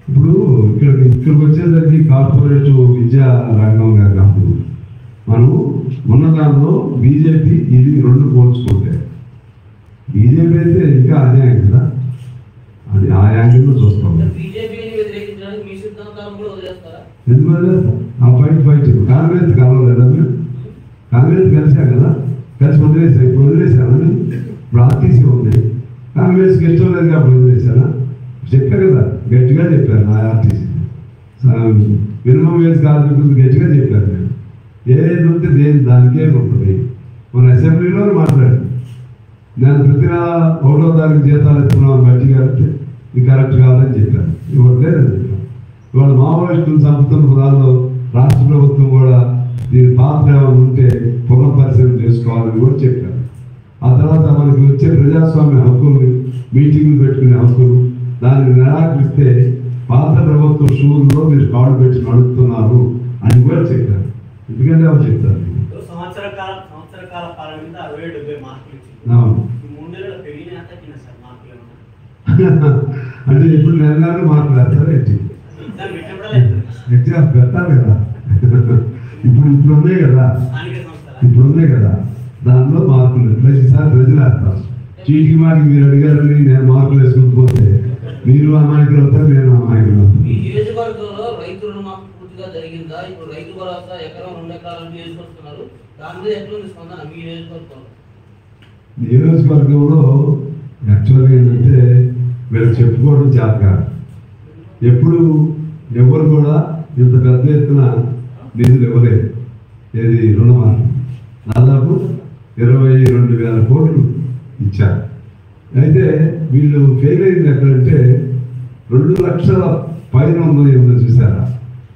ఇప్పుడు ఇక్కడికి వచ్చేసరికి కార్పొరేట్ విద్యా రంగంగా కాదు, మనం ఉన్న దానిలో బీజేపీ ఇది రెండు పోల్చుకుంటే బీజేపీ అయితే ఇంకా అన్యాయం కదా, అది ఆ యాంగిల్లో చూస్తాం. ఎందుకు ఆ ఫైట్ కాంగ్రెస్ కలవలేదా మీరు? కాంగ్రెస్ కలిసా కదా, కలిసి వదిలేసా. ఇప్పుడు వదిలేసాను, ఇప్పుడు ఆర్టీసీ ఉంది, కాంగ్రెస్కి ఇష్టం లేదు కాబట్టి వదిలేసానా? చెప్పా కదా, గట్టిగా చెప్పాను. నా ఆర్టీసీ మినిమం వేజ్ కార్మికులు గట్టిగా చెప్పాను నేను. ఏది ఉంటే దానికే ఉంటుంది. మన అసెంబ్లీలో మాట్లాడాను నేను, ప్రతి నెల 1వ తారీఖు జీతాలు ఇస్తున్నాను బట్టి కాబట్టి ఇది కరెక్ట్ కాదని చెప్పాను. ఇవ్వట్లేదని చెప్పాను. ఇవాళ మావోయిస్టులు చంపుతున్న పదాల్లో రాష్ట్ర ప్రభుత్వం కూడా దీని పాత్ర ఏమైనా ఉంటే పునఃపరిశీలన చేసుకోవాలని కూడా చెప్పారు. ఆ తర్వాత మనకి వచ్చే ప్రజాస్వామ్య హక్కులు, మీటింగ్లు పెట్టుకునే హక్కులు, దాన్ని నిరాకరిస్తే పాత ప్రభుత్వ షూల్లో మీరు కాళ్ళు పెట్టి నడుపుతున్నారు అని కూడా చెప్పారు. ఎందుకంటే అవి చెప్తారు. అంటే ఇప్పుడు నెలలు మాట్లాడతారు ఏంటి? ఎగ్జామ్ పెట్టాలి కదా, ఇప్పుడు ఉన్నాయి కదా, దానిలో మార్కులు ప్రతిసారి ప్రజలు వేస్తారు. చీటికి మాటికి మీరు అడిగారని నేను మార్కులు వేసుకుని పోతే మీరు అమాయకులు అవుతారు, నేను అమాయకులు అవుతాను. నియోజకవర్గంలో యాక్చువల్గా ఏంటంటే వీళ్ళు చెప్పుకోవడం చేత కాదు. ఎప్పుడు ఎవరు కూడా ఇంత పెద్ద ఎత్తున నిధులు ఇవ్వలేదు. ఏది రుణమాఫీ దాదాపు 22,000 కోట్లు ఇచ్చారు. అయితే వీళ్ళు ఫెయిల్ అయింది ఎక్కడంటే 2 లక్షల పైన ఉన్నది చూసారా?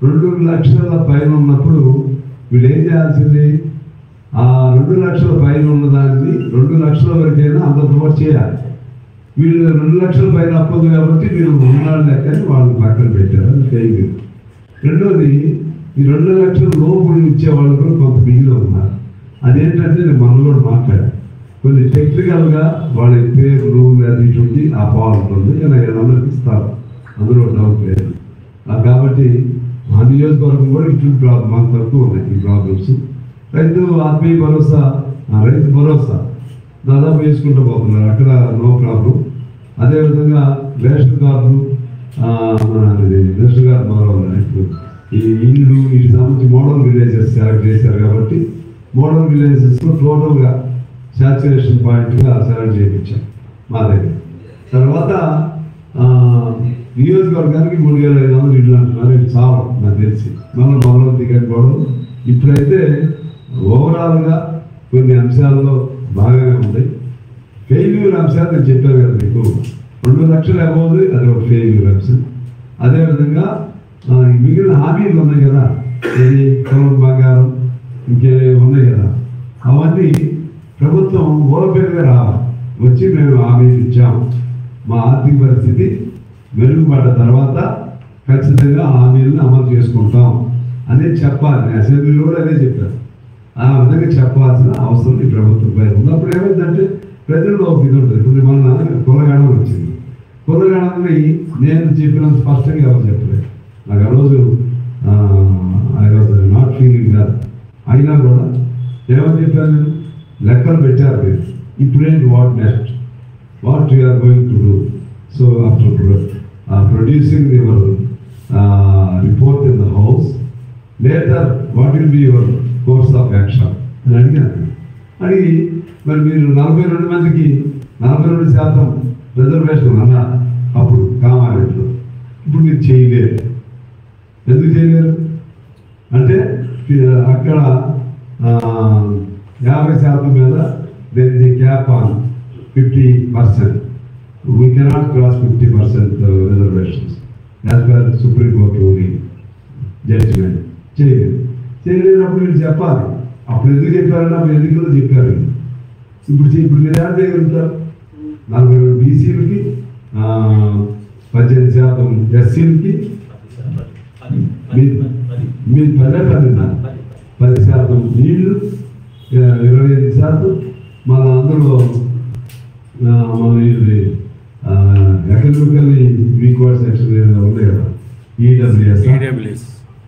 2 లక్షల పైన ఉన్నప్పుడు వీళ్ళు ఏం చేయాల్సింది? ఆ 2 లక్షల పైన ఉన్నదాన్ని 2 లక్షల వరకైనా అంత ప్రమోట్ చేయాలి. వీళ్ళు 2 లక్షల పైన అప్పదు కాబట్టి వీళ్ళు ఉన్నాళ్ళు లెక్కని వాళ్ళు పక్కన పెట్టారు. అది ఫెయిల్. రెండోది, ఈ 2 లక్షల లోపు ఇచ్చేవాళ్ళు కూడా కొంత మిగిలి ఉన్నారు. అదేంటంటే నేను మనం కూడా మాట్లాడాను. కొన్ని టెక్నికల్గా వాళ్ళ పేర్లు అది ఇటువంటి ఆ పవర్ ఉంటుంది, కానీ అందరికి ఇస్తారు, అందులో డౌట్ లేదు. కాబట్టి ఆ నియోజకవర్గం కూడా ఇటువంటి ప్రాబ్లం మాకు తక్కువ ఉన్నాయి ఈ ప్రాబ్లమ్స్. రైతు ఆత్మీయ భరోసా, రైతు భరోసా దాదాపు వేసుకుంటూ పోతున్నారు, అక్కడ నో ప్రాబ్లం. అదేవిధంగా రేషన్ కార్డు, రేషన్ కార్డు మొదలవుతున్నాయి. ఇప్పుడు ఈ ఇల్లు వీటికి సంబంధించి మోడల్ విలేజెస్ సెలెక్ట్ చేశారు కాబట్టి మోడల్ విలేజెస్లో టోటల్గా శాచురేషన్ పాయింట్గా సెలెక్ట్ చేయించాం మా దగ్గర. తర్వాత నియోజకవర్గానికి 3,500 ఇళ్ళు అంటున్నారు. ఇది చాలా నాకు తెలిసి మనం మొదలవుతుంది కనుకోవడం. ఇప్పుడైతే ఓవరాల్గా కొన్ని అంశాల్లో బాగానే ఉంది. ఫెయిల్యూర్ అంశాలు నేను చెప్పాను కదా మీకు, 2 లక్షలు అవ్వదు, అది ఒక ఫెయిల్యూర్ అంశం. అదేవిధంగా మిగిలిన హామీలు ఉన్నాయి కదా, ఇది పొలం బంగారం ఇంకే ఉన్నాయి కదా, అవన్నీ ప్రభుత్వం ఓపెన్గా రావాలి. వచ్చి మేము హామీలు ఇచ్చాము, మా ఆర్థిక పరిస్థితి మెరుగుపడ్డ తర్వాత ఖచ్చితంగా హామీలను అమలు చేసుకుంటాం అనేది చెప్పాలి. అసెంబ్లీలో కూడా అదే చెప్పారు. ఆ విధంగా చెప్పాల్సిన అవసరం ఈ ప్రభుత్వం పైన ఉంది. అప్పుడు ఏమైందంటే ప్రజల్లో ఒక ఇది ఉంటుంది. ఇప్పుడు మన కులగణం వచ్చింది. కులగణని నేను చెప్పినంత స్పష్టంగా ఎవరు చెప్పలేదు. నాకు ఆ రోజు నాట్ ఫీలింగ్ కాదు, అయినా కూడా ఏమని చెప్పాను నేను, లెక్కలు పెట్టారు మీరు. ఇప్పుడేంటి what next, what you're going to do. So after producing your report in the house, later what will be your course of action అని అడిగాను. అడిగి మరి మీరు 42 మందికి 42% రిజర్వేషన్ అన్నారు అప్పుడు కామారెడ్డిలో. ఇప్పుడు మీరు చేయలేరు. ఎందుకు చేయలేరు అంటే అక్కడ 50% మీద there is a cap on 50%. We cannot cross 50% reservations as per Supreme Court ruling judgment. చేయలేనప్పుడు మీరు చెప్పాలి. అప్పుడు ఎందుకు చెప్పారన్నా మీరు ఎన్నికల్లో చెప్పారు. ఇప్పుడు మీరు ఏం చేయగలుగుతారు? 42 బీసీలకి, 18% ఎస్సీలకి, మీరు 10% నీళ్లు, 25% మన అందులో మన ఇది ఎకనామికల్లీ వీక్వర్డ్ సెక్షన్ ఏదో ఉంది కదా, ఈడబ్ల్యూఎస్.